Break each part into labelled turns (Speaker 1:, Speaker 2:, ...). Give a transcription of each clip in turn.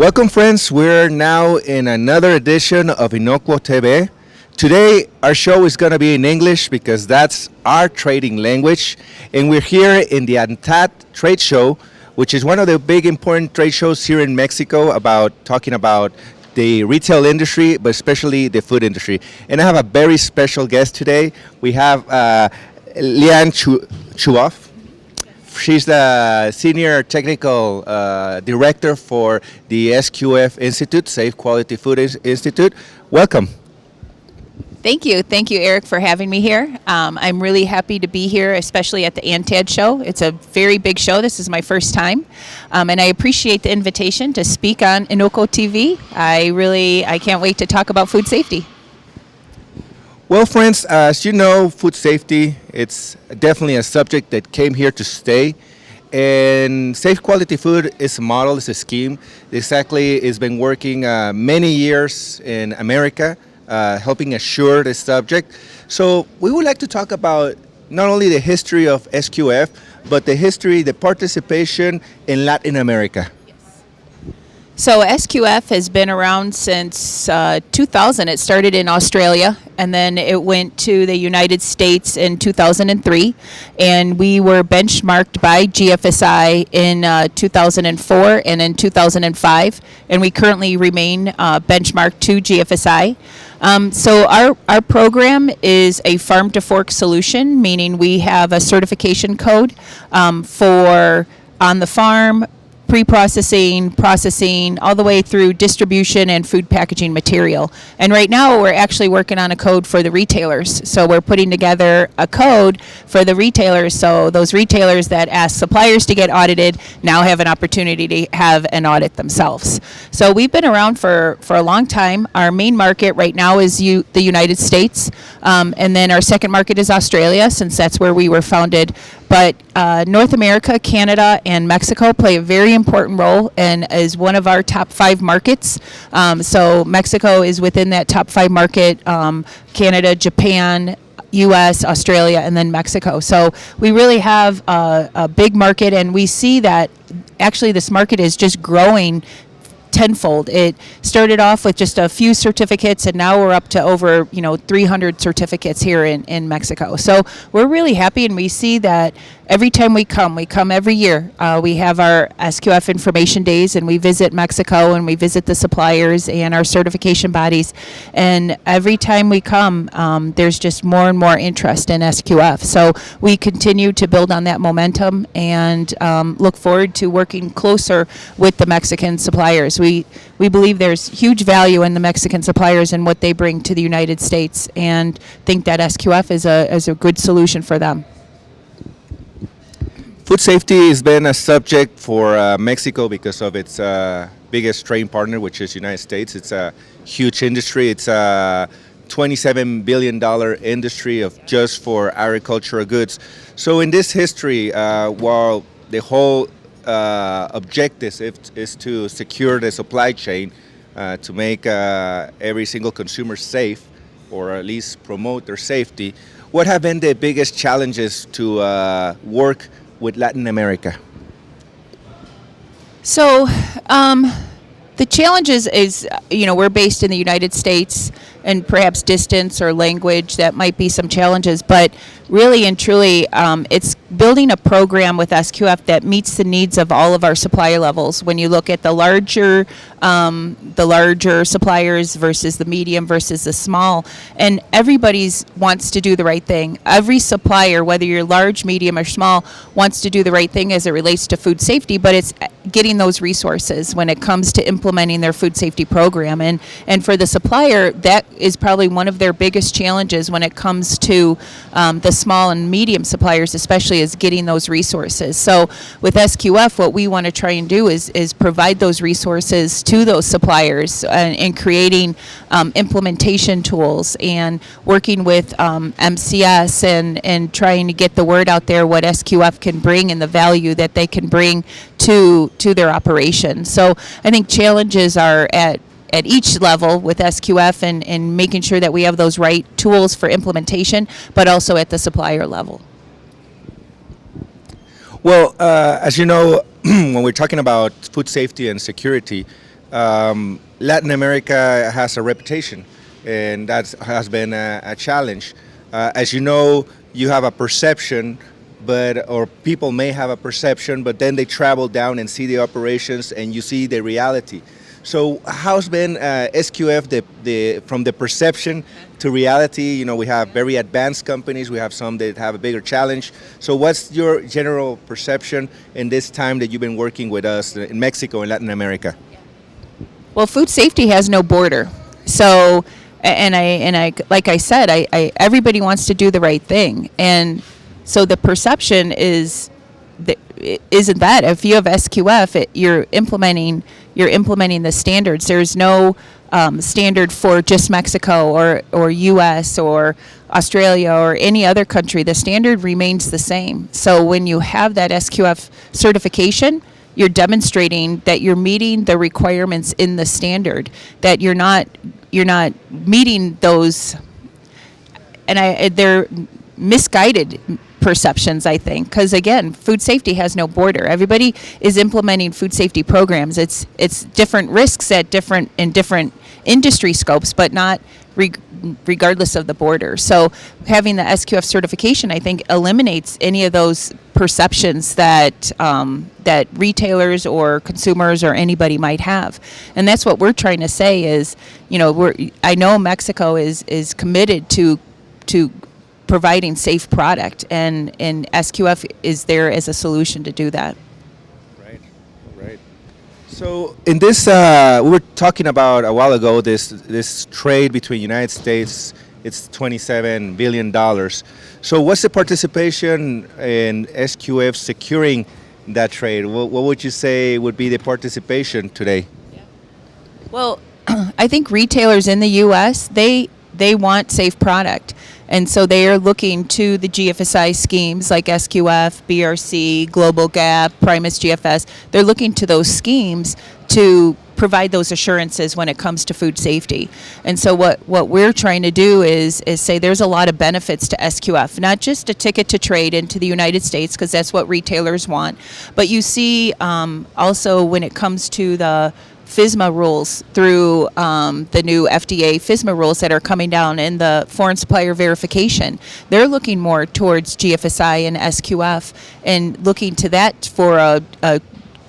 Speaker 1: Welcome, friends. We're now in another edition of Inocuo TV. Today, our show is going to be in English because that's our trading language. And we're here in the ANTAD trade show, which is one of the big important trade shows here in Mexico talking about the retail industry, but especially the food industry. And I have a very special guest today. We have LeAnn Chuboff. She's the Senior Technical Director for the SQF Institute, Safe Quality Food Institute. Welcome.
Speaker 2: Thank you, Eric, for having me here. I'm really happy to be here, especially at the ANTAD show. It's a very big show. This is my first time, and I appreciate the invitation to speak on Inocuo TV. I can't wait to talk about food safety.
Speaker 1: Well, friends, as you know, food safety, it's definitely a subject that came here to stay. And safe quality food is a model, it's a scheme. Exactly, it's been working many years in America, helping assure this subject. So we would like to talk about not only the history of SQF, but the participation in Latin America.
Speaker 2: So SQF has been around since 2000. It started in Australia, and then it went to the United States in 2003, and we were benchmarked by GFSI in 2004 and in 2005, and we currently remain benchmarked to GFSI. So our program is a farm-to-fork solution, meaning we have a certification code for on the farm, pre-processing, processing, all the way through distribution and food packaging material. And right now we're actually working on a code for the retailers. So we're putting together a code for the retailers, so those retailers that ask suppliers to get audited now have an opportunity to have an audit themselves. So we've been around for a long time. Our main market right now is the United States, and then our second market is Australia, since that's where we were founded. But North America, Canada, and Mexico play a very important role and is one of our top 5 markets. So Mexico is within that top 5 market, Canada, Japan, U.S., Australia, and then Mexico. So we really have a big market, and we see that actually this market is just growing tenfold. It started off with just a few certificates, and now we're up to over 300 certificates here in Mexico. So we're really happy, and we see that every time we come every year. We have our SQF information days, and we visit Mexico, and we visit the suppliers and our certification bodies. And every time we come, there's just more and more interest in SQF. So we continue to build on that momentum and look forward to working closer with the Mexican suppliers. We believe there's huge value in the Mexican suppliers and what they bring to the United States, and think that SQF is a good solution for them.
Speaker 1: Food safety has been a subject for Mexico because of its biggest trading partner, which is United States. It's a huge industry. It's a $27 billion industry of just for agricultural goods. So in this history, while the whole objective is to secure the supply chain, to make every single consumer safe, or at least promote their safety, what have been the biggest challenges to work with Latin America?
Speaker 2: So the challenges is, we're based in the United States, and perhaps distance or language, that might be some challenges, but really and truly, it's building a program with SQF that meets the needs of all of our supplier levels. When you look at the larger suppliers versus the medium versus the small, and everybody's wants to do the right thing. Every supplier, whether you're large, medium, or small, wants to do the right thing as it relates to food safety, but it's getting those resources when it comes to implementing their food safety program. And for the supplier, that is probably one of their biggest challenges when it comes to the small and medium suppliers, especially, is getting those resources. So with SQF, what we want to try and do is provide those resources to those suppliers, and creating implementation tools and working with MCS and trying to get the word out there what SQF can bring and the value that they can bring to their operation. So I think challenges are at each level with SQF and making sure that we have those right tools for implementation, but also at the supplier level.
Speaker 1: Well, as you know, when we're talking about food safety and security, Latin America has a reputation, and that has been a challenge. As you know, you have a perception, or people may have a perception, but then they travel down and see the operations, and you see the reality. So, how's been SQF from the perception to reality? You know, we have very advanced companies. We have some that have a bigger challenge. So, what's your general perception in this time that you've been working with us in Mexico and Latin America?
Speaker 2: Well, food safety has no border. So, and I like I said, I everybody wants to do the right thing, and so the perception isn't that if you have SQF, you're implementing the standards. There's no standard for just Mexico or U.S. or Australia or any other country. The standard remains the same. So when you have that SQF certification, you're demonstrating that you're meeting the requirements in the standard, that you're not meeting those, and they're misguided perceptions, I think, because again, food safety has no border. Everybody is implementing food safety programs. It's different risks in different industry scopes, but not regardless of the border. So having the SQF certification, I think, eliminates any of those perceptions that that retailers or consumers or anybody might have. And that's what we're trying to say is, you know, I know Mexico is committed to providing safe product, and SQF is there as a solution to do that.
Speaker 1: Right. So in this, we were talking about a while ago this trade between United States. It's $27 billion. So what's the participation in SQF securing that trade? What would you say would be the participation today?
Speaker 2: Well, I think retailers in the U.S., they want safe product. And so they are looking to the GFSI schemes like SQF, BRC, Global Gap, Primus GFS. They're looking to those schemes to provide those assurances when it comes to food safety. And so what we're trying to do is say there's a lot of benefits to SQF, not just a ticket to trade into the United States, because that's what retailers want, but you see also when it comes to the FSMA rules through the new FDA FSMA rules that are coming down in the foreign supplier verification. They're looking more towards GFSI and SQF and looking to that for a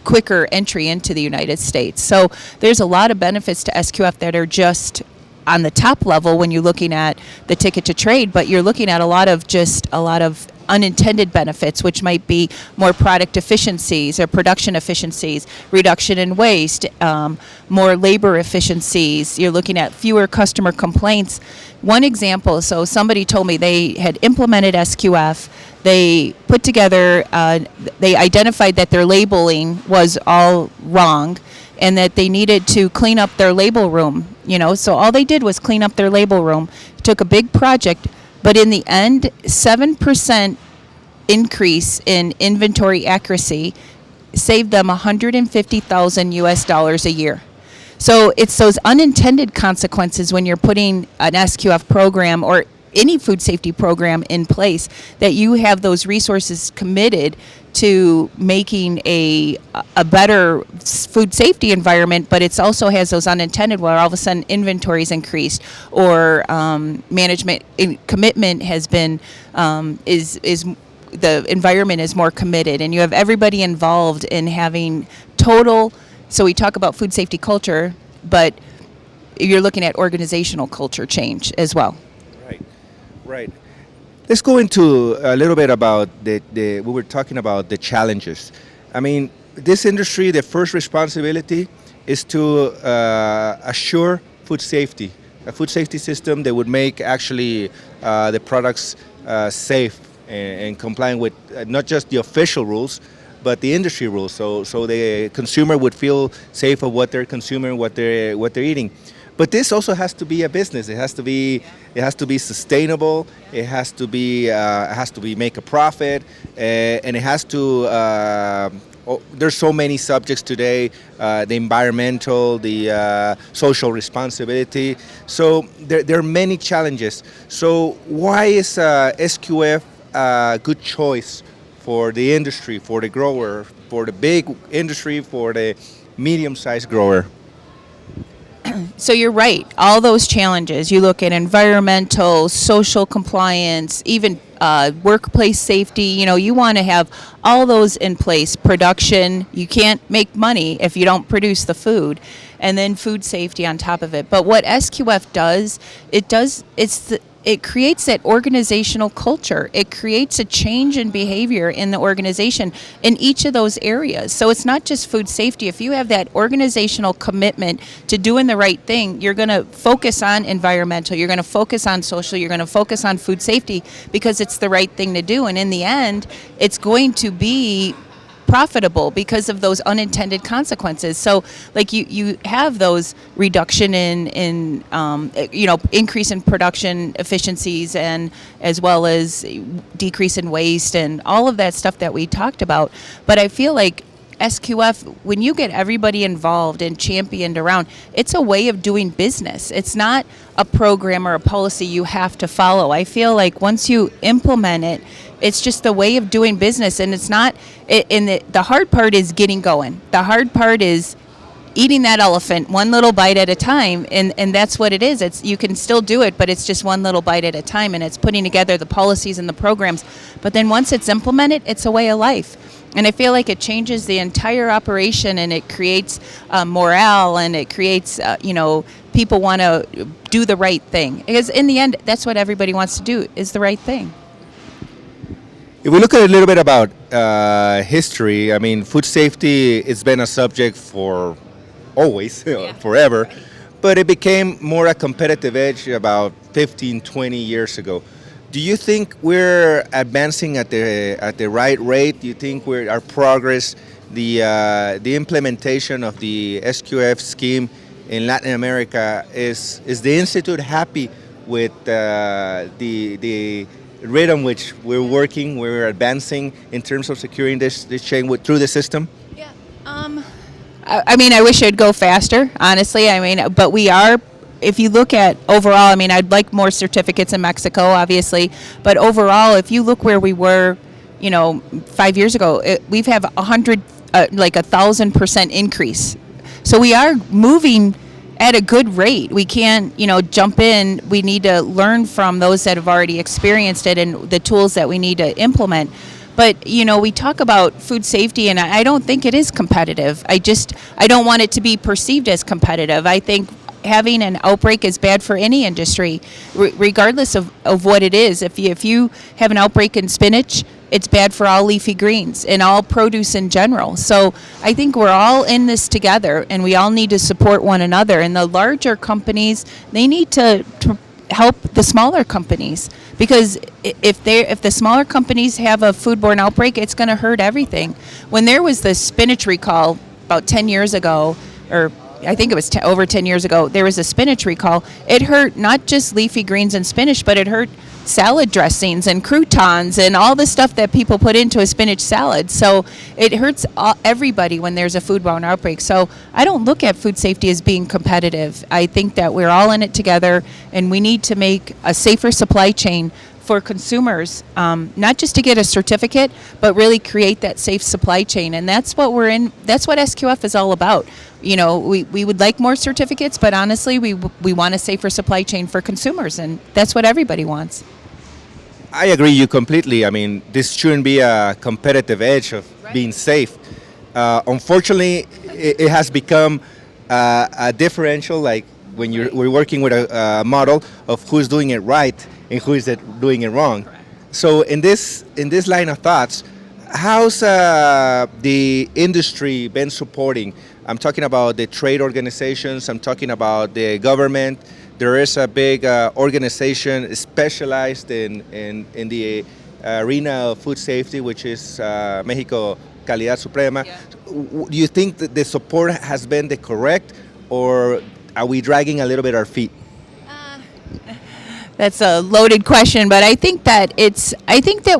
Speaker 2: quicker entry into the United States. So there's a lot of benefits to SQF that are just on the top level when you're looking at the ticket to trade, but you're looking at a lot of unintended benefits, which might be more product efficiencies or production efficiencies, reduction in waste, more labor efficiencies. You're looking at fewer customer complaints. One example, so somebody told me they had implemented SQF. They put together, they identified that their labeling was all wrong and that they needed to clean up their label room. You know, so all they did was clean up their label room. Took a big project, but in the end, 7% increase in inventory accuracy saved them $150,000 a year. So it's those unintended consequences when you're putting an SQF program or any food safety program in place, that you have those resources committed to making a better food safety environment, but it also has those unintended where all of a sudden inventory is increased or management commitment has been the environment is more committed, and you have everybody involved in having total. So we talk about food safety culture, but you're looking at organizational culture change as well.
Speaker 1: Right. Let's go into a little bit about we were talking about the challenges. I mean, this industry, the first responsibility is to assure food safety, a food safety system that would make actually the products safe and complying with not just the official rules, but the industry rules. So the consumer would feel safe of what they're consuming, what they're eating. But this also has to be a business. It has to be sustainable. It has to be make a profit, and it has to. There's so many subjects today: the environmental, the social responsibility. So there are many challenges. So why is SQF a good choice for the industry, for the grower, for the big industry, for the medium-sized grower?
Speaker 2: So you're right. All those challenges. You look at environmental, social compliance, even workplace safety. You know, you want to have all those in place. Production. You can't make money if you don't produce the food, and then food safety on top of it. But what SQF does, it creates that organizational culture. It creates a change in behavior in the organization in each of those areas. So it's not just food safety. If you have that organizational commitment to doing the right thing, you're going to focus on environmental, you're going to focus on social, you're going to focus on food safety because it's the right thing to do. And in the end, it's going to be profitable because of those unintended consequences. So like you have those reduction in increase in production efficiencies, and as well as decrease in waste and all of that stuff that we talked about. But I feel like SQF, when you get everybody involved and championed around, it's a way of doing business. It's not a program or a policy you have to follow. I feel like once you implement it, it's just a way of doing business, and it's not. The hard part is getting going. The hard part is eating that elephant one little bite at a time, and that's what it is. It's, you can still do it, but it's just one little bite at a time, and it's putting together the policies and the programs. But then once it's implemented, it's a way of life. And I feel like it changes the entire operation, and it creates morale, and it creates, people want to do the right thing. Because in the end, that's what everybody wants to do, is the right thing.
Speaker 1: If we look at a little bit about history, I mean, food safety has been a subject for always, forever, but it became more a competitive edge about 15, 20 years ago. Do you think we're advancing at the right rate? Do you think our progress, the implementation of the SQF scheme in Latin America, is the Institute happy with the rhythm which we're advancing in terms of securing this chain through the system?
Speaker 2: Yeah. I mean, I wish it'd go faster, honestly. I mean, but we are. If you look at overall, I mean, I'd like more certificates in Mexico, obviously. But overall, if you look where we were, 5 years ago, we've have 1,000% increase. So we are moving at a good rate. We can't, jump in. We need to learn from those that have already experienced it and the tools that we need to implement. But, we talk about food safety, and I don't think it is competitive. I don't want it to be perceived as competitive. I think having an outbreak is bad for any industry, regardless of what it is. If you have an outbreak in spinach, it's bad for all leafy greens and all produce in general. So I think we're all in this together, and we all need to support one another. And the larger companies, they need to help the smaller companies, because if the smaller companies have a foodborne outbreak, it's going to hurt everything. When there was the spinach recall about 10 years ago, or I think it was over 10 years ago, there was a spinach recall. It hurt not just leafy greens and spinach, but it hurt salad dressings and croutons and all the stuff that people put into a spinach salad. So it hurts everybody when there's a foodborne outbreak. So I don't look at food safety as being competitive. I think that we're all in it together, and we need to make a safer supply chain for consumers, not just to get a certificate, but really create that safe supply chain. And that's what we're in. That's what SQF is all about. We would like more certificates, but honestly, we want a safer supply chain for consumers, and that's what everybody wants.
Speaker 1: I agree you completely. I mean, this shouldn't be a competitive edge of being safe. Unfortunately, it has become a differential, like when we're working with a model of who's doing it right and who is doing it wrong. So in this line of thoughts, how's the industry been supporting? I'm talking about the trade organizations, I'm talking about the government. There is a big organization specialized in the arena of food safety, which is Mexico Calidad Suprema. Yeah. Do you think that the support has been the correct, or are we dragging a little bit our feet?
Speaker 2: That's a loaded question, but I think that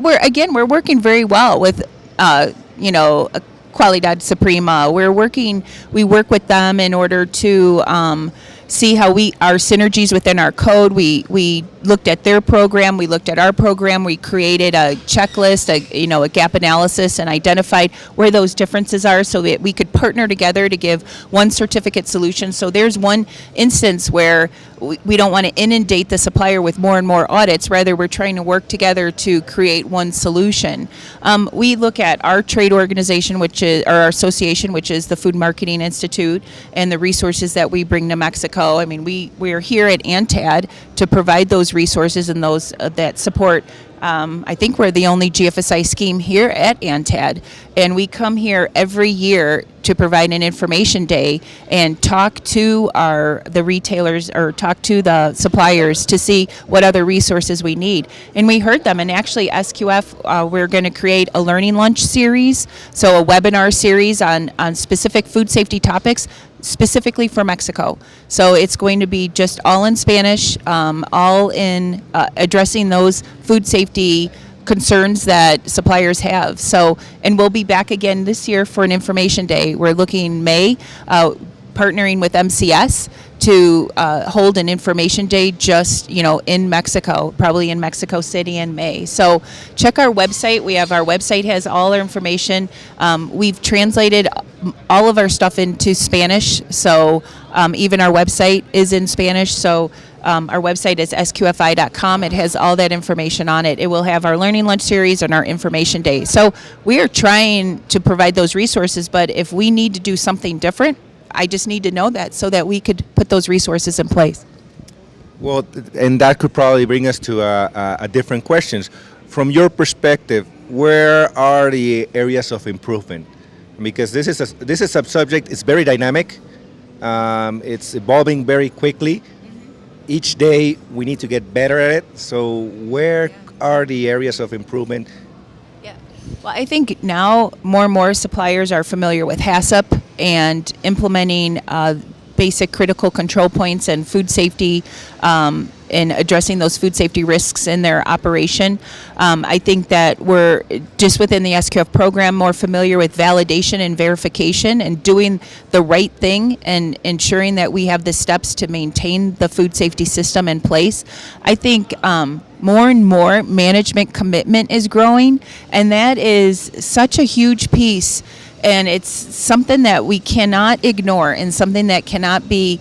Speaker 2: we're working very well with, Calidad Suprema. We work with them in order to see how our synergies within our code. We looked at their program, we looked at our program, we created a checklist, a gap analysis, and identified where those differences are so that we could partner together to give one certificate solution. So there's one instance where we don't want to inundate the supplier with more and more audits. Rather, we're trying to work together to create one solution. We look at our trade organization, our association, which is the Food Marketing Institute, and the resources that we bring to Mexico. I mean, we're here at ANTAD to provide those resources and those that support. I think we're the only GFSI scheme here at ANTAD, and we come here every year to provide an information day and talk to the retailers or talk to the suppliers to see what other resources we need. And we heard them, and actually SQF, we're going to create a learning lunch series, so a webinar series on specific food safety topics specifically for Mexico. So it's going to be just all in Spanish, all in addressing those food safety concerns that suppliers have. So, and we'll be back again this year for an information day. We're looking May, partnering with MCS to hold an information day just, in Mexico, probably in Mexico City in May. So check our website. Our website has all our information. We've translated all of our stuff into Spanish. So even our website is in Spanish. So our website is sqfi.com. It has all that information on it. It will have our Learning Lunch series and our information day. So we are trying to provide those resources, but if we need to do something different, I just need to know that so that we could put those resources in place.
Speaker 1: Well, and that could probably bring us to a different questions. From your perspective, where are the areas of improvement? Because this is a subject. It's very dynamic. It's evolving very quickly. Each day we need to get better at it. So where are the areas of improvement?
Speaker 2: Well, I think now more and more suppliers are familiar with HACCP and implementing basic critical control points and food safety and addressing those food safety risks in their operation. I think that we're just within the SQF program more familiar with validation and verification and doing the right thing and ensuring that we have the steps to maintain the food safety system in place. I think more and more management commitment is growing, and that is such a huge piece, and it's something that we cannot ignore and something that cannot be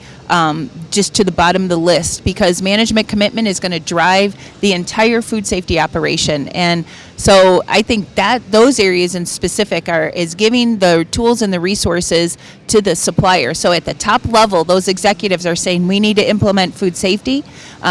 Speaker 2: just to the bottom of the list, because management commitment is going to drive the entire food safety operation. And so I think that those areas in specific is giving the tools and the resources to the supplier. So at the top level, those executives are saying we need to implement food safety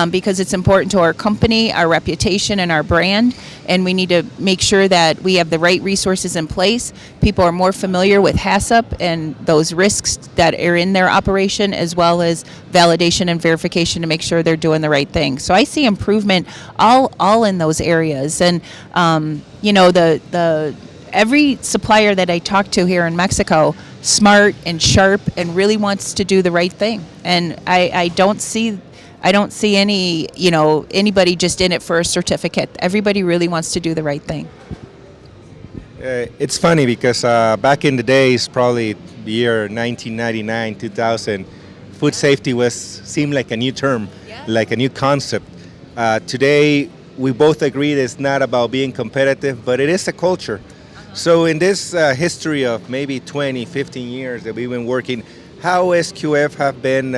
Speaker 2: because it's important to our company, our reputation, and our brand. And we need to make sure that we have the right resources in place. People are more familiar with HACCP and those risks that are in their operation, as well as validation and verification to make sure they're doing the right thing. So I see improvement all in those areas. And the every supplier that I talk to here in Mexico, smart and sharp and really wants to do the right thing. And I don't see anybody just in it for a certificate. Everybody really wants to do the right thing.
Speaker 1: It's funny because back in the days, probably the year 1999, 2000, food safety seemed like a new term, like a new concept. Today, we both agree that it's not about being competitive, but it is a culture. So in this history of maybe 20, 15 years that we've been working, how SQF have been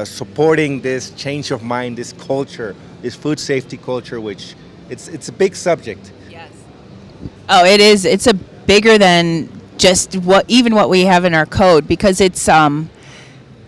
Speaker 1: supporting this change of mind, this culture, this food safety culture, which it's a big subject.
Speaker 2: Yes. Oh, it is. It's a bigger than just what we have in our code, because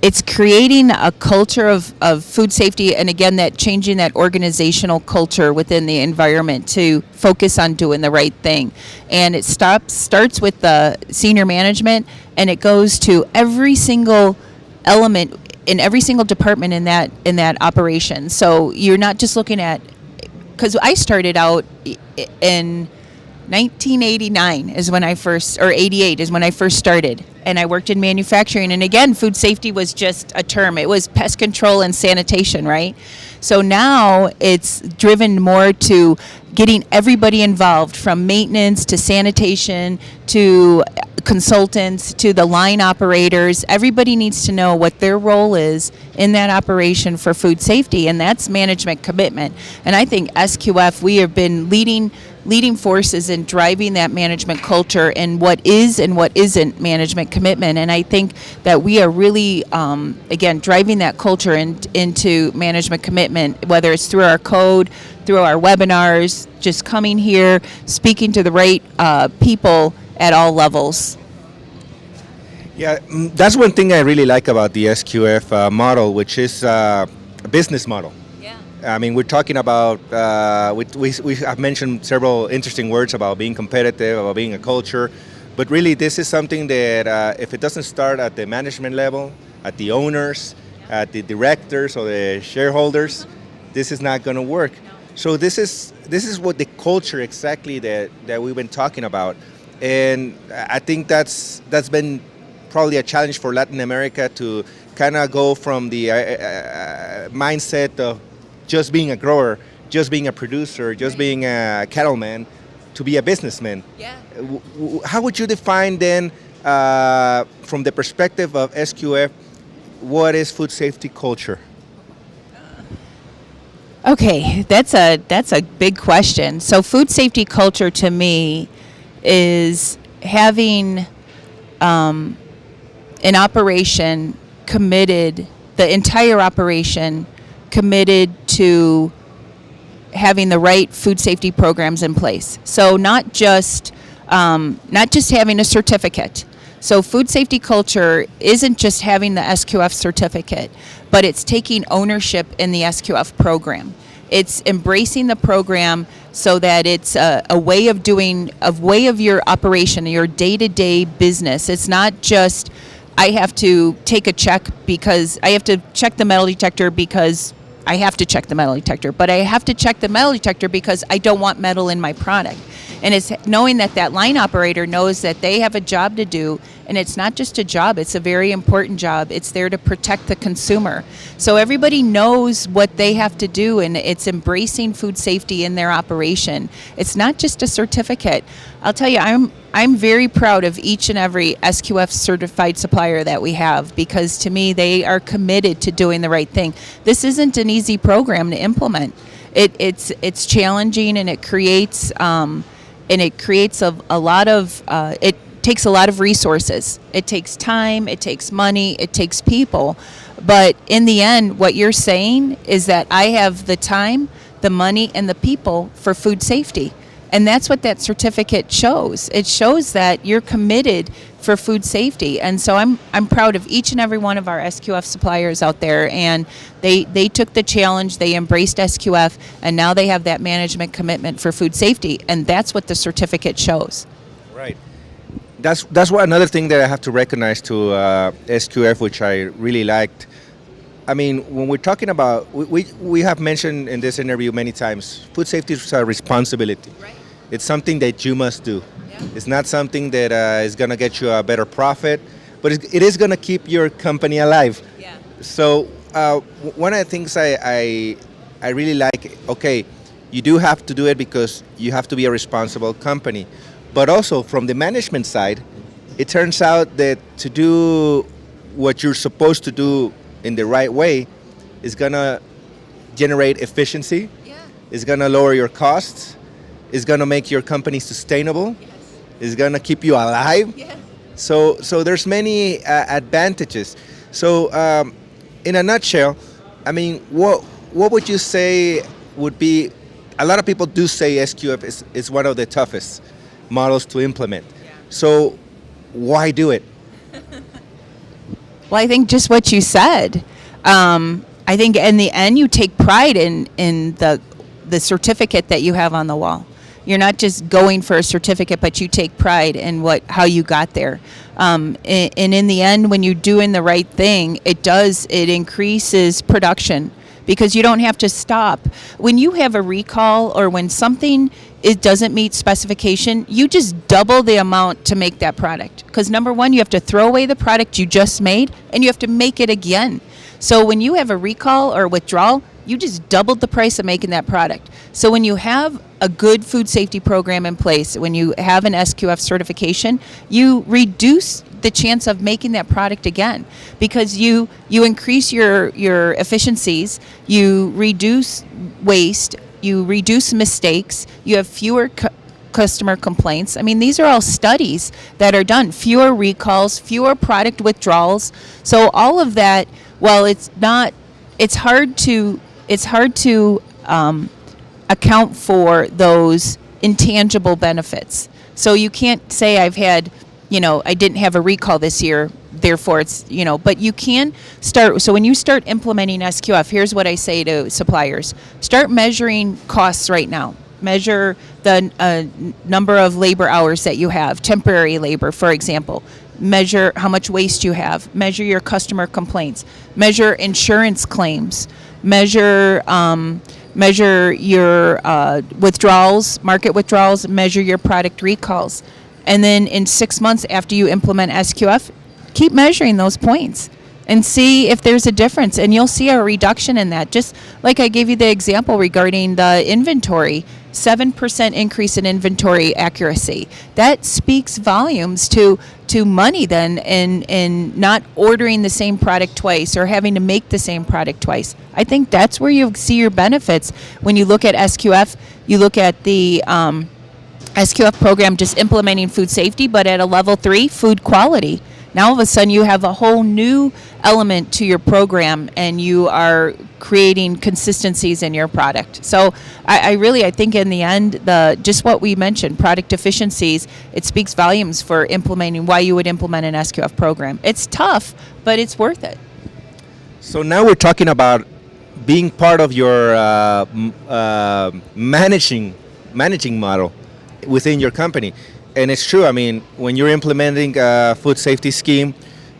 Speaker 2: it's creating a culture of food safety, and again, that changing that organizational culture within the environment to focus on doing the right thing. And it starts with the senior management, and it goes to every single element in every single department in that operation. So you're not just looking at, because I started out in 1989 is when I first, or 88 is when I first started, and I worked in manufacturing. And again, food safety was just a term. It was pest control and sanitation, right? So now it's driven more to getting everybody involved, from maintenance to sanitation to consultants to the line operators. Everybody needs to know what their role is in that operation for food safety, and that's management commitment. And I think SQF, we have been leading forces in driving that management culture and what is and what isn't management commitment. And I think that we are really, again, driving that culture into management commitment, whether it's through our code, through our webinars, just coming here, speaking to the right people at all levels.
Speaker 1: Yeah, that's one thing I really like about the SQF model, which is a business model. I mean, we're talking about, we have mentioned several interesting words about being competitive, about being a culture, but really this is something that if it doesn't start at the management level, at the owners, at the directors or the shareholders, this is not going to work. So this is what the culture exactly that we've been talking about. And I think that's been probably a challenge for Latin America to kind of go from the mindset of just being a grower, just being a producer, just being a cattleman, to be a businessman.
Speaker 2: Yeah.
Speaker 1: How would you define then, from the perspective of SQF, what is food safety culture?
Speaker 2: Okay, that's a big question. So food safety culture to me is having an operation committed, the entire operation committed to having the right food safety programs in place. So not just having a certificate. So food safety culture isn't just having the SQF certificate, but it's taking ownership in the SQF program. It's embracing the program so that it's a way of your operation, your day-to-day business. It's not just I have to take a check because I have to check the metal detector because I have to check the metal detector, but I have to check the metal detector because I don't want metal in my product. And it's knowing that line operator knows that they have a job to do, and it's not just a job, it's a very important job. It's there to protect the consumer. So everybody knows what they have to do, and it's embracing food safety in their operation. It's not just a certificate. I'll tell you, I'm very proud of each and every SQF certified supplier that we have, because to me, they are committed to doing the right thing. This isn't an easy program to implement. It's challenging, and it creates a lot of it takes a lot of resources. It takes time, it takes money, it takes people. But in the end, what you're saying is that I have the time, the money, and the people for food safety. And that's what that certificate shows. It shows that you're committed for food safety. And so I'm proud of each and every one of our SQF suppliers out there. And they took the challenge, they embraced SQF, and now they have that management commitment for food safety. And that's what the certificate shows.
Speaker 1: Right. That's what another thing that I have to recognize to SQF, which I really liked. I mean, when we're talking about, we have mentioned in this interview many times, food safety is a responsibility.
Speaker 2: Right.
Speaker 1: It's something that you must do.
Speaker 2: Yeah.
Speaker 1: It's not something that is going to get you a better profit, but it is going to keep your company alive.
Speaker 2: Yeah.
Speaker 1: So one of the things I really like, okay, you do have to do it because you have to be a responsible company. But also from the management side, it turns out that to do what you're supposed to do in the right way is going to generate efficiency.
Speaker 2: Yeah.
Speaker 1: It's going to lower your costs. It's going to make your company sustainable.
Speaker 2: Yes.
Speaker 1: It's going to keep you alive.
Speaker 2: Yeah.
Speaker 1: So there's many advantages. So in a nutshell, I mean, what would you say would be, a lot of people do say SQF is one of the toughest models to implement.
Speaker 2: Yeah.
Speaker 1: So why do it?
Speaker 2: Well, I think just what you said. I think in the end, you take pride in the certificate that you have on the wall. You're not just going for a certificate, but you take pride in how you got there. And in the end, when you're doing the right thing, it increases production, because you don't have to stop. When you have a recall or when something doesn't meet specification, you just double the amount to make that product. Because number one, you have to throw away the product you just made, and you have to make it again. So when you have a recall or withdrawal, you just doubled the price of making that product. So when you have a good food safety program in place, when you have an SQF certification, you reduce the chance of making that product again, because you increase your efficiencies, you reduce waste, you reduce mistakes, you have fewer customer complaints. I mean, these are all studies that are done. Fewer recalls, fewer product withdrawals. So all of that, while it's hard to account for those intangible benefits. So you can't say I didn't have a recall this year, therefore it's, but you can start. So when you start implementing SQF, here's what I say to suppliers: start measuring costs right now. Measure the number of labor hours that you have, temporary labor, for example. Measure how much waste you have. Measure your customer complaints. Measure insurance claims. Measure your withdrawals, market withdrawals. Measure your product recalls. And then in 6 months after you implement SQF, keep measuring those points and see if there's a difference. And you'll see a reduction in that. Just like I gave you the example regarding the inventory, 7% increase in inventory accuracy. That speaks volumes to money then in not ordering the same product twice or having to make the same product twice. I think that's where you see your benefits. When you look at SQF, you look at the SQF program just implementing food safety, but at a level 3, food quality. Now all of a sudden you have a whole new element to your program, and you are creating consistencies in your product. So I think in the end, just what we mentioned, product efficiencies, it speaks volumes for implementing why you would implement an SQF program. It's tough, but it's worth it.
Speaker 1: So now we're talking about being part of your managing model within your company. And it's true. I mean, when you're implementing a food safety scheme,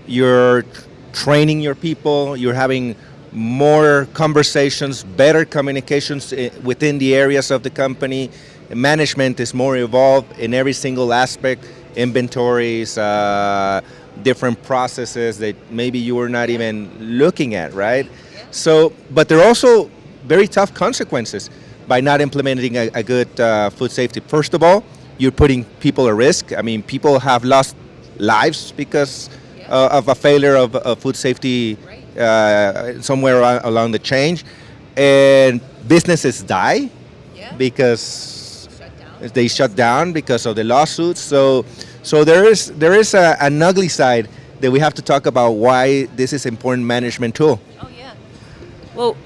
Speaker 1: you're training your people, you're having more conversations, better communications within the areas of the company. Management is more involved in every single aspect, inventories, different processes that maybe you were not even looking at, right? So, but there are also very tough consequences by not implementing a good food safety. First of all, you're putting people at risk. I mean, people have lost lives because of a failure of food safety somewhere along the chain. And businesses die because they shut down because of the lawsuits. So there is an ugly side that we have to talk about why this is an important management tool.
Speaker 2: Oh, yeah. Well,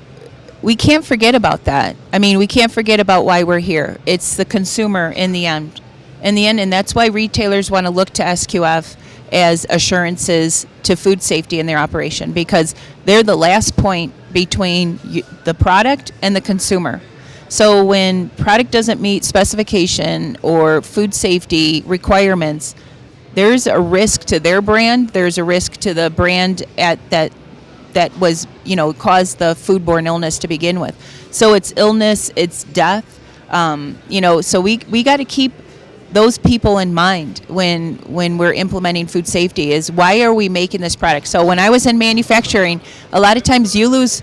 Speaker 2: we can't forget about that. I mean, we can't forget about why we're here. It's the consumer in the end. And that's why retailers want to look to SQF as assurances to food safety in their operation, because they're the last point between the product and the consumer. So when product doesn't meet specification or food safety requirements, there's a risk to their brand. There's a risk to the brand that was, caused the foodborne illness to begin with. So it's illness, it's death. So we got to keep those people in mind when we're implementing food safety. Is why are we making this product? So when I was in manufacturing, a lot of times you lose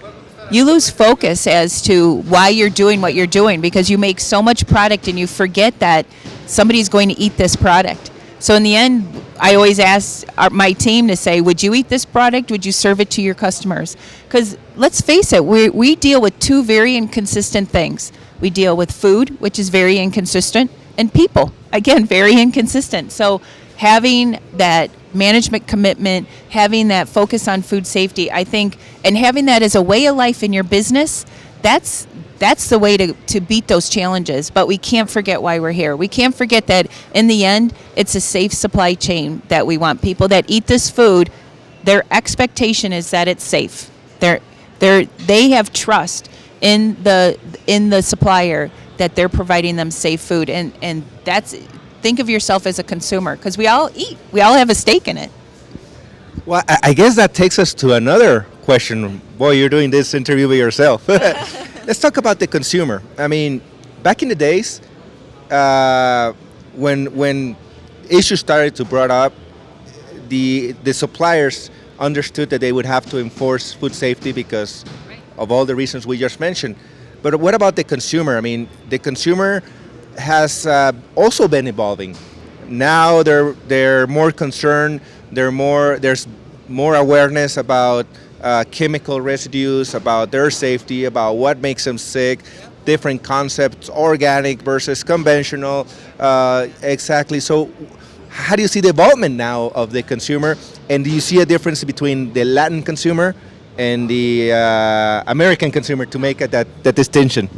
Speaker 2: focus as to why you're doing what you're doing, because you make so much product and you forget that somebody's going to eat this product. So in the end, I always ask my team to say, would you eat this product? Would you serve it to your customers? Because let's face it, we deal with two very inconsistent things. We deal with food, which is very inconsistent, and people, again, very inconsistent. So having that management commitment, having that focus on food safety, I think, and having that as a way of life in your business, that's the way to beat those challenges. But we can't forget why we're here. We can't forget that in the end, it's a safe supply chain that we want. People that eat this food, their expectation is that it's safe. They have trust in the supplier that they're providing them safe food, and that's, think of yourself as a consumer, because we all eat. We all have a stake in it.
Speaker 1: Well, I guess that takes us to another question. Boy, you're doing this interview by yourself. Let's talk about the consumer. I mean, back in the days, when issues started to brought up, the suppliers understood that they would have to enforce food safety because of all the reasons we just mentioned. But what about the consumer? I mean, the consumer has also been evolving. Now they're more concerned. There's more awareness about chemical residues, about their safety, about what makes them sick, different concepts, organic versus conventional. Exactly. So, how do you see the evolvement now of the consumer? And do you see a difference between the Latin consumer and the American consumer to make that distinction?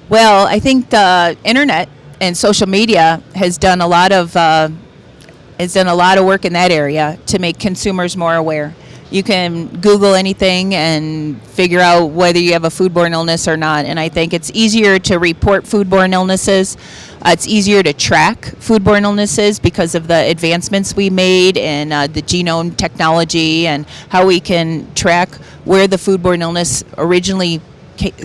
Speaker 2: Well, I think the internet and social media has done a lot of work in that area to make consumers more aware. You can Google anything and figure out whether you have a foodborne illness or not. And I think it's easier to report foodborne illnesses. It's easier to track foodborne illnesses because of the advancements we made in the genome technology and how we can track where the foodborne illness originally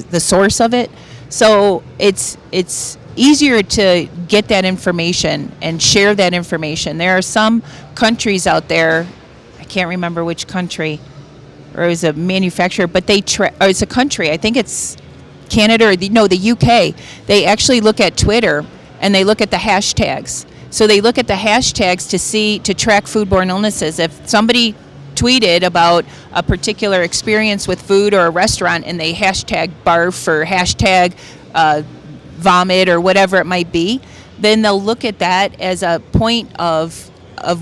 Speaker 2: the source of it. So it's easier to get that information and share that information. There are some countries out there, I can't remember which country, or it was a manufacturer, but it's a country, I think it's Canada or the UK. They actually look at Twitter and they look at the hashtags. So they look at the hashtags to track foodborne illnesses. If somebody tweeted about a particular experience with food or a restaurant and they hashtag barf or hashtag vomit or whatever it might be, then they'll look at that as a point of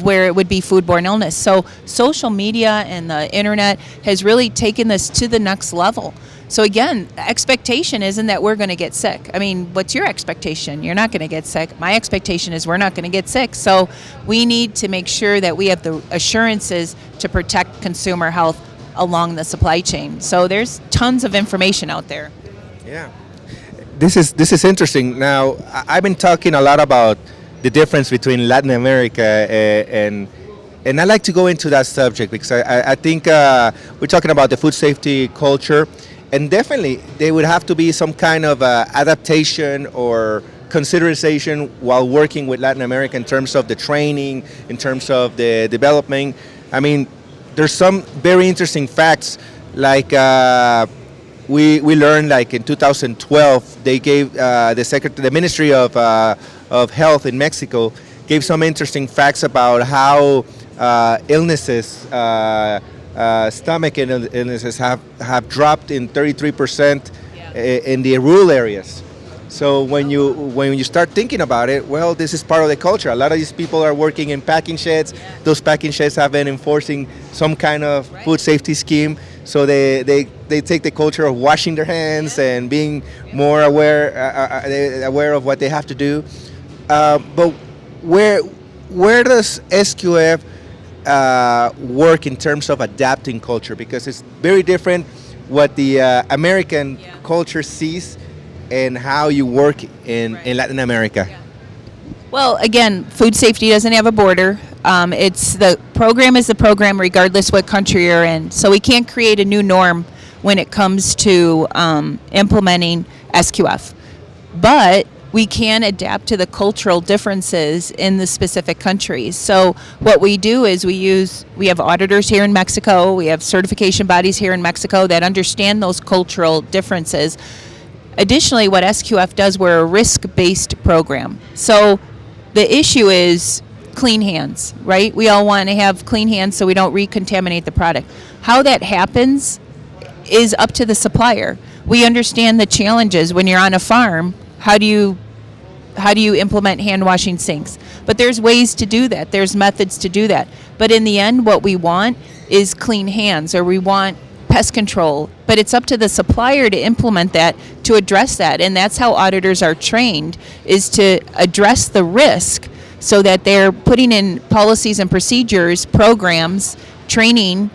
Speaker 2: where it would be foodborne illness. So social media and the internet has really taken this to the next level. So again, expectation isn't that we're going to get sick. I mean, what's your expectation? You're not going to get sick. My expectation is we're not going to get sick. So we need to make sure that we have the assurances to protect consumer health along the supply chain. So there's tons of information out there.
Speaker 1: Yeah. This is interesting. Now, I've been talking a lot about the difference between Latin America and I like to go into that subject because I think we're talking about the food safety culture, and definitely there would have to be some kind of adaptation or consideration while working with Latin America in terms of the training, in terms of the development. I mean, there's some very interesting facts like we learned like in 2012 they gave the Ministry of Health in Mexico gave some interesting facts about how illnesses, stomach illnesses have dropped in 33% in the rural areas. So when you start thinking about it, well, this is part of the culture. A lot of these people are working in packing sheds. Those packing sheds have been enforcing some kind of food safety scheme. So they take the culture of washing their hands and being more aware of what they have to do. But where does SQF work in terms of adapting culture? Because it's very different what the American culture sees and how you work in Latin America.
Speaker 2: Well, again, food safety doesn't have a border. It's the program is the program regardless what country you're in. So we can't create a new norm when it comes to implementing SQF. But we can adapt to the cultural differences in the specific countries. So what we do is we have auditors here in Mexico, we have certification bodies here in Mexico that understand those cultural differences. Additionally, what SQF does, we're a risk-based program. So the issue is clean hands, right? We all want to have clean hands so we don't recontaminate the product. How that happens is up to the supplier. We understand the challenges when you're on a farm. How do you implement hand washing sinks? But there's ways to do that. There's methods to do that. But in the end, what we want is clean hands, or we want pest control. But it's up to the supplier to implement that, to address that. And that's how auditors are trained, is to address the risk so that they're putting in policies and procedures, programs, training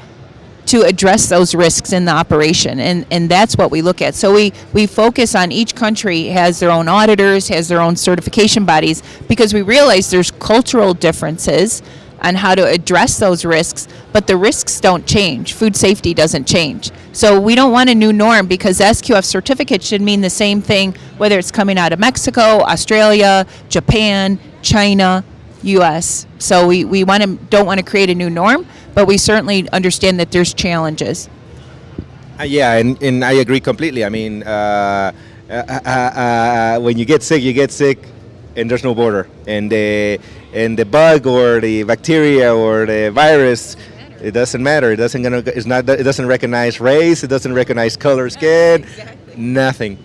Speaker 2: to address those risks in the operation. And that's what we look at. So we focus on each country has their own auditors, has their own certification bodies, because we realize there's cultural differences on how to address those risks, but the risks don't change. Food safety doesn't change. So we don't want a new norm, because SQF certificate should mean the same thing whether it's coming out of Mexico, Australia, Japan, China, U.S. So we don't want to create a new norm, but we certainly understand that there's challenges.
Speaker 1: Yeah, and I agree completely. I mean, when you get sick, and there's no border. And the bug or the bacteria or the virus, it doesn't matter. It doesn't gonna. It's not. It doesn't recognize race. It doesn't recognize color, skin, nothing.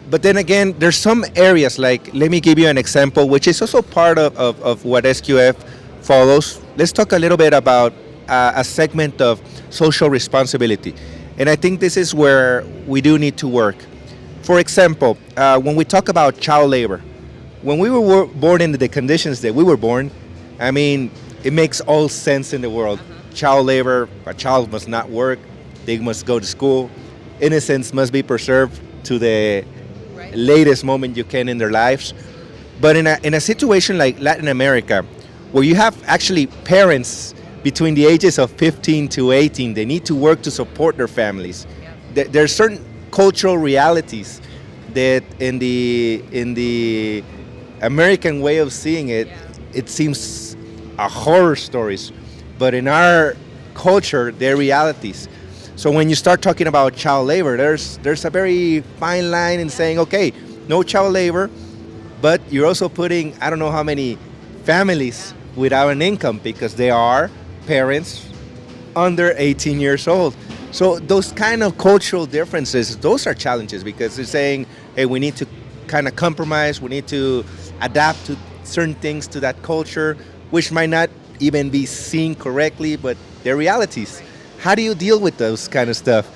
Speaker 1: But then again, there's some areas like, let me give you an example, which is also part of what SQF follows. Let's talk a little bit about a segment of social responsibility. And I think this is where we do need to work. For example, when we talk about child labor, when we were born in the conditions that we were born, I mean, it makes all sense in the world. Child labor, a child must not work, they must go to school, innocence must be preserved to the latest moment you can in their lives. But in a situation like Latin America, where you have actually parents between the ages of 15 to 18, they need to work to support their families. There are certain cultural realities that in the American way of seeing it, it seems a horror stories. But in our culture, they're realities. So when you start talking about child labor, there's a very fine line in saying, okay, no child labor, but you're also putting, I don't know how many families without an income because they are parents under 18 years old. So those kind of cultural differences, those are challenges because they're saying, hey, we need to kind of compromise, we need to adapt to certain things to that culture, which might not even be seen correctly, but they're realities. How do you deal with those kind of stuff?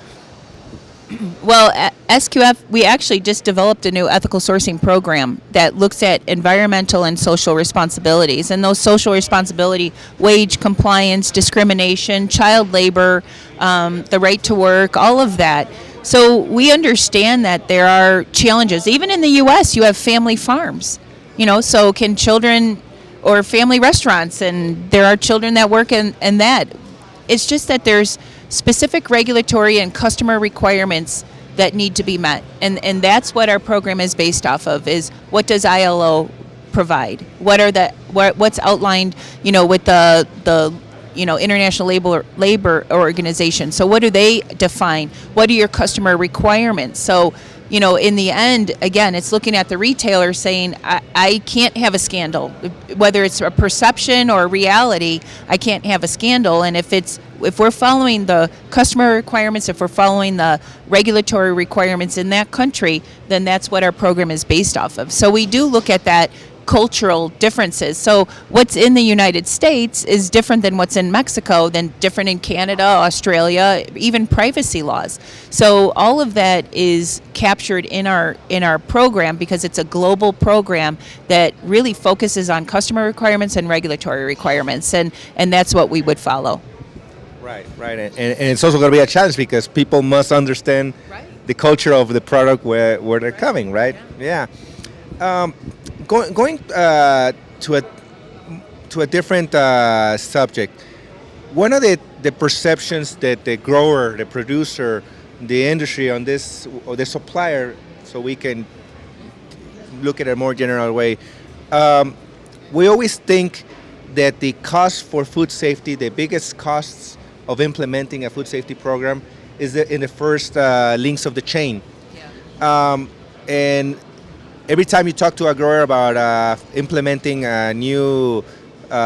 Speaker 2: Well, at SQF, we actually just developed a new ethical sourcing program that looks at environmental and social responsibilities. And those social responsibility, wage compliance, discrimination, child labor, the right to work, all of that. So we understand that there are challenges. Even in the U.S., you have family farms. So can children or family restaurants, and there are children that work in that. It's just that there's specific regulatory and customer requirements that need to be met. And that's what our program is based off of, is what does ILO provide? What's outlined, with the International Labor Organization. So what do they define? What are your customer requirements? So, in the end, again, it's looking at the retailer saying, I can't have a scandal. Whether it's a perception or a reality, I can't have a scandal. And if we're following the customer requirements, if we're following the regulatory requirements in that country, then that's what our program is based off of. So we do look at that cultural differences. So what's in the United States is different than what's in Mexico, than different in Canada, Australia, even privacy laws. So all of that is captured in our program because it's a global program that really focuses on customer requirements and regulatory requirements, and that's what we would follow.
Speaker 1: Right. And it's also going to be a challenge because people must understand the culture of the product where they're coming, right? Yeah. Going to a different subject, one of the perceptions that the grower, the producer, the industry on this, or the supplier, so we can look at it a more general way, we always think that the cost for food safety, the biggest costs of implementing a food safety program is in the first links of the chain. And every time you talk to a grower about implementing a new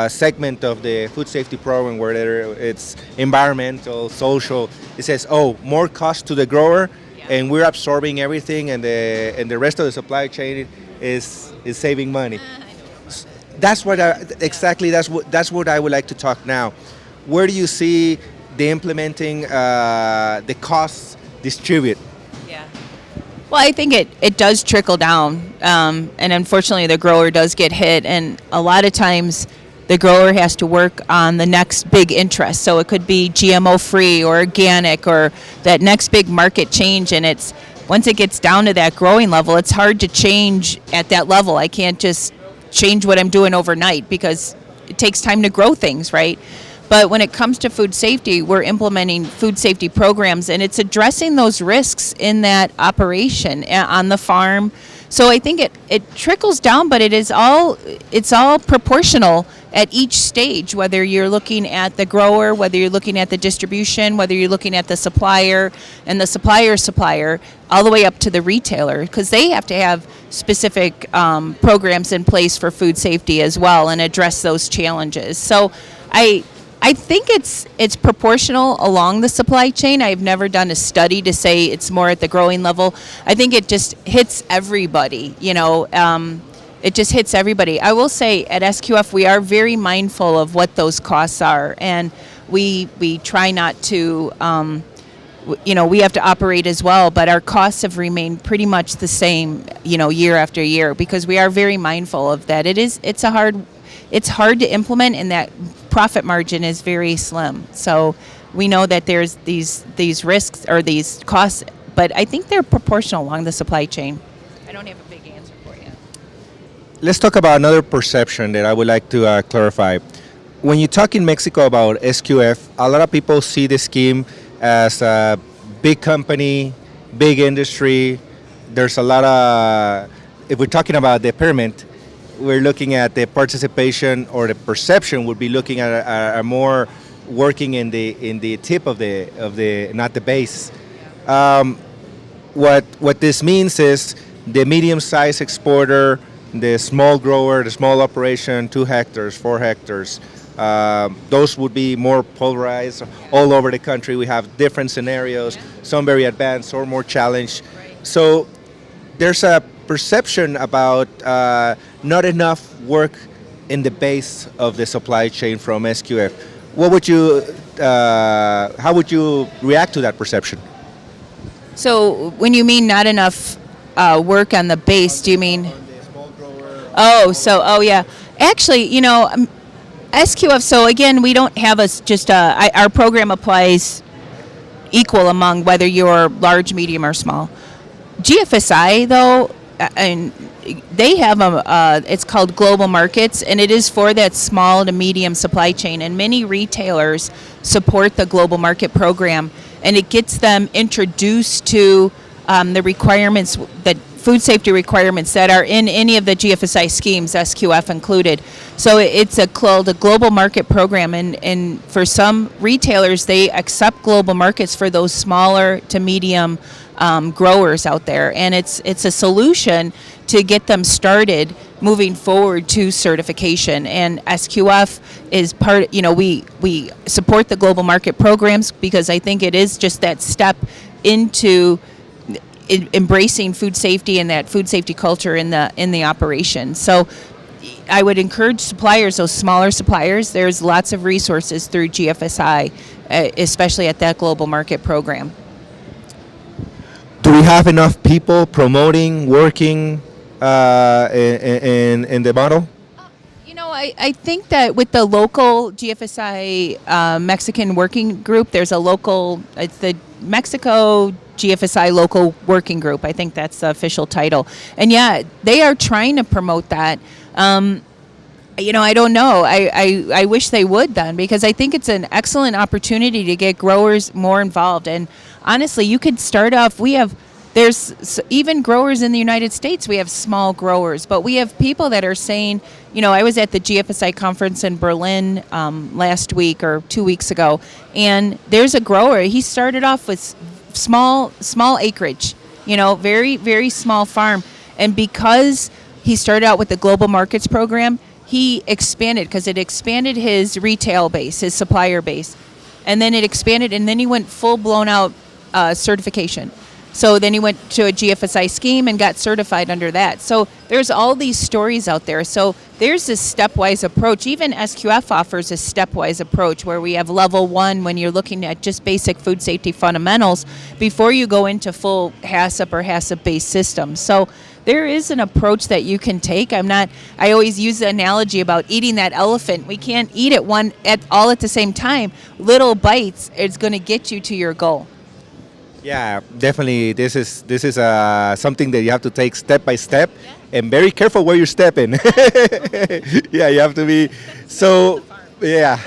Speaker 1: segment of the food safety program, whether it's environmental, social, it says, oh, more cost to the grower, and we're absorbing everything, and the rest of the supply chain is saving money. That's what that's what I would like to talk now. Where do you see the implementing the costs distribute?
Speaker 2: Well, I think it does trickle down, and unfortunately the grower does get hit, and a lot of times the grower has to work on the next big interest. So it could be GMO-free or organic or that next big market change, and once it gets down to that growing level, it's hard to change at that level. I can't just change what I'm doing overnight because it takes time to grow things, right? But when it comes to food safety, we're implementing food safety programs, and it's addressing those risks in that operation on the farm. So I think it trickles down, but it's all proportional at each stage, whether you're looking at the grower, whether you're looking at the distribution, whether you're looking at the supplier and the supplier's supplier, all the way up to the retailer, because they have to have specific programs in place for food safety as well and address those challenges. So I think it's proportional along the supply chain. I've never done a study to say it's more at the growing level. I think it just hits everybody, it just hits everybody. I will say at SQF we are very mindful of what those costs are, and we try not to, we have to operate as well, but our costs have remained pretty much the same, year after year, because we are very mindful of that. It's hard to implement, and that profit margin is very slim. So we know that there's these risks or these costs, but I think they're proportional along the supply chain. I don't have a big answer for you.
Speaker 1: Let's talk about another perception that I would like to clarify. When you talk in Mexico about SQF, a lot of people see the scheme as a big company, big industry. There's a lot of, if we're talking about the pyramid, we're looking at the participation, or the perception would be looking at a more working in the tip of the not the base. What this means is the medium-sized exporter, the small grower, the small operation, 2 hectares, 4 hectares. Those would be more polarized all over the country. We have different scenarios, some very advanced or more challenged. So there's a perception about not enough work in the base of the supply chain from SQF. How would you react to that perception?
Speaker 2: So when you mean not enough work on the base, do you mean? Yeah. Actually, SQF, so again, we don't have our program applies equal among whether you're large, medium, or small. GFSI, though, and they have it's called Global Markets, and it is for that small to medium supply chain. And many retailers support the Global Market program, and it gets them introduced to the requirements, that food safety requirements that are in any of the GFSI schemes, SQF included. So it's called a Global Market program, and for some retailers, they accept global markets for those smaller to medium growers out there, and it's a solution to get them started moving forward to certification. And SQF is part. We support the global market programs because I think it is just that step into embracing food safety and that food safety culture in the operation. So I would encourage suppliers, those smaller suppliers. There's lots of resources through GFSI, especially at that global market program.
Speaker 1: Do we have enough people promoting, working in the model?
Speaker 2: I think that with the local GFSI Mexican working group, there's it's the Mexico GFSI Local Working Group. I think that's the official title. And yeah, they are trying to promote that. I don't know. I wish they would then, because I think it's an excellent opportunity to get growers more involved. And honestly, you could start off, there's even growers in the United States, we have small growers, but we have people that are saying, I was at the GFSI conference in Berlin last week or 2 weeks ago, and there's a grower, he started off with small acreage, very, very small farm. And because he started out with the Global Markets program, he expanded, because it expanded his retail base, his supplier base. And then it expanded, and then he went full blown out certification. So then he went to a GFSI scheme and got certified under that. So there's all these stories out there. So there's this stepwise approach. Even SQF offers a stepwise approach where we have level 1 when you're looking at just basic food safety fundamentals before you go into full HACCP or HACCP-based systems. So there is an approach that you can take. I always use the analogy about eating that elephant. We can't eat it all at the same time. Little bites is going to get you to your goal.
Speaker 1: Yeah, definitely. This is something that you have to take step by step, and very careful where you're stepping. Yeah, you have to be. So, yeah.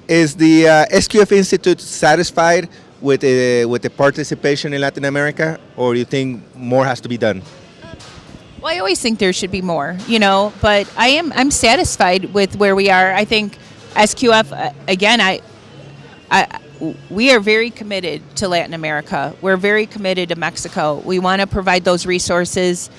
Speaker 1: Is the SQF Institute satisfied with the participation in Latin America, or do you think more has to be done?
Speaker 2: Well, I always think there should be more, but I'm satisfied with where we are. I think SQF again. We are very committed to Latin America. We're very committed to Mexico. We want to provide those resources.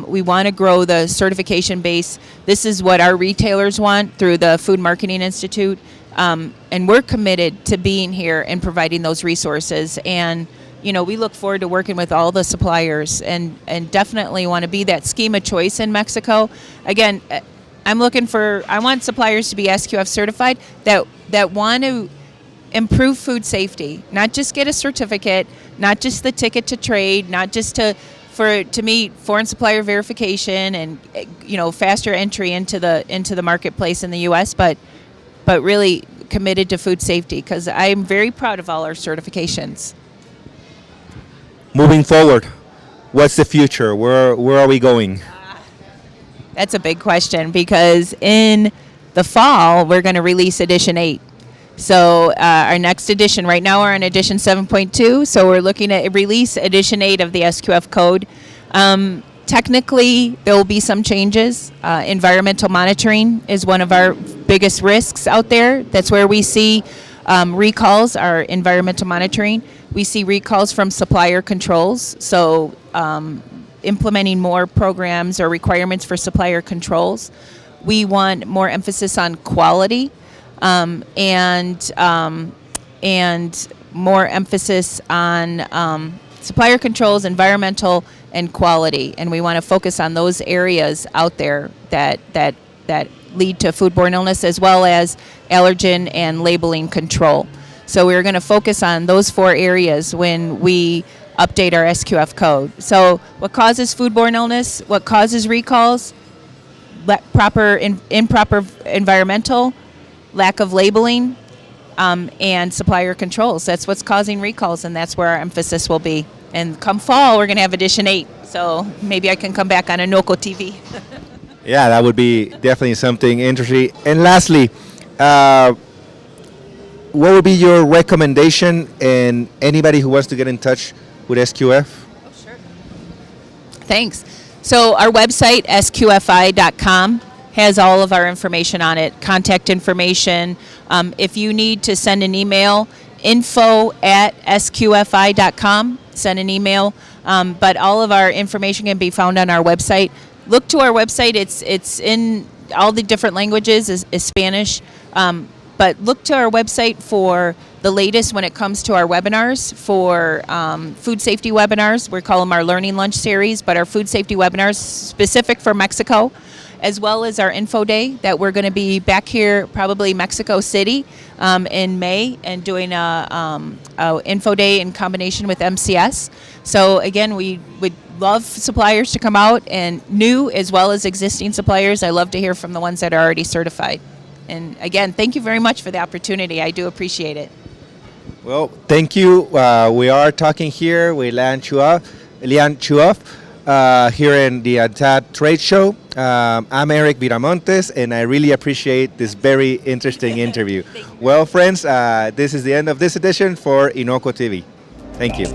Speaker 2: We want to grow the certification base. This is what our retailers want through the Food Marketing Institute. And we're committed to being here and providing those resources. And, we look forward to working with all the suppliers and definitely want to be that scheme of choice in Mexico. Again, I want suppliers to be SQF certified that want to improve food safety, not just get a certificate, not just the ticket to trade, not just to meet foreign supplier verification and faster entry into the marketplace in the U.S., but really committed to food safety, because I'm very proud of all our certifications.
Speaker 1: Moving forward, what's the future? Where are we going?
Speaker 2: That's a big question, because in the fall we're going to release edition 8. So our next edition, right now we're on edition 7.2, so we're looking at release edition 8 of the SQF code. Technically, there will be some changes. Environmental monitoring is one of our biggest risks out there. That's where we see recalls, our environmental monitoring. We see recalls from supplier controls, so implementing more programs or requirements for supplier controls. We want more emphasis on quality. And more emphasis on supplier controls, environmental, and quality. And we want to focus on those areas out there that lead to foodborne illness, as well as allergen and labeling control. So we're going to focus on those 4 areas when we update our SQF code. So what causes foodborne illness? What causes recalls? Improper environmental, lack of labeling, and supplier controls. That's what's causing recalls, and that's where our emphasis will be. And come fall, we're going to have edition 8, so maybe I can come back on Inocuo TV.
Speaker 1: Yeah, that would be definitely something interesting. And lastly, what would be your recommendation and anybody who wants to get in touch with SQF?
Speaker 2: Oh, sure. Thanks. So our website, sqfi.com, has all of our information on it, contact information. If you need to send an email, info@sqfi.com, send an email. But all of our information can be found on our website. Look to our website. It's in all the different languages, is Spanish. But look to our website for the latest when it comes to our webinars, for food safety webinars. We call them our Learning Lunch series, but our food safety webinars specific for Mexico, as well as our Info Day that we're going to be back here, probably Mexico City, in May, and doing a Info Day in combination with MCS. So again, we would love suppliers to come out, and new as well as existing suppliers. I love to hear from the ones that are already certified. And again, thank you very much for the opportunity. I do appreciate it.
Speaker 1: Well, thank you. We are talking here with LeAnn Chuboff, here in the ANTAD trade show. I'm Eric Viramontes, and I really appreciate this very interesting interview. Well, friends, this is the end of this edition for Inocuo TV. Thank you.